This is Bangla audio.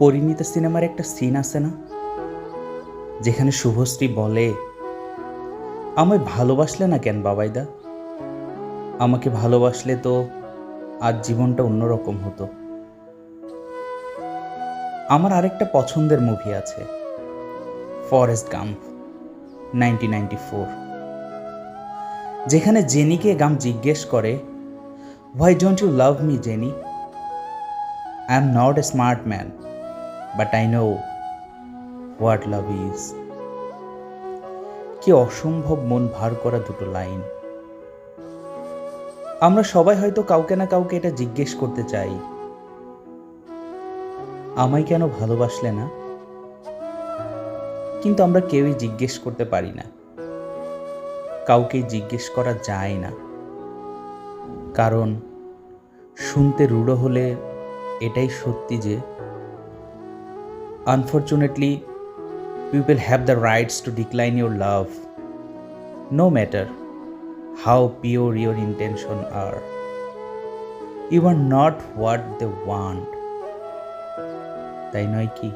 পরিণীতা সিনেমার একটা সিন আছে না, যেখানে শুভশ্রী বলে, আমায় ভালোবাসলে না কেন বাবাইদা? আমাকে ভালোবাসলে তো আজ জীবনটা অন্যরকম হতো। আমার আরেকটা পছন্দের মুভি আছে, ফরেস্ট গাম্প 1994, যেখানে জেনিকে গাম জিজ্ঞেস করে, why don't you love me Jenny? I am not a smart man, but I know what love is. কি অসম্ভব মন ভার করা দুটো লাইন। আমরা সবাই হয়তো কাউকে না কাউকে এটা জিজ্ঞেস করতে চাই, আমায় কেন ভালোবাসলে না? কিন্তু আমরা কেউই জিজ্ঞেস করতে পারি না, কাউকেই জিজ্ঞেস করা যায় না। কারণ শুনতে রূঢ় হলে এটাই সত্যি যে unfortunately people have the rights to decline your love, no matter how pure your intention are. You are not what they want, তাই নয় কি?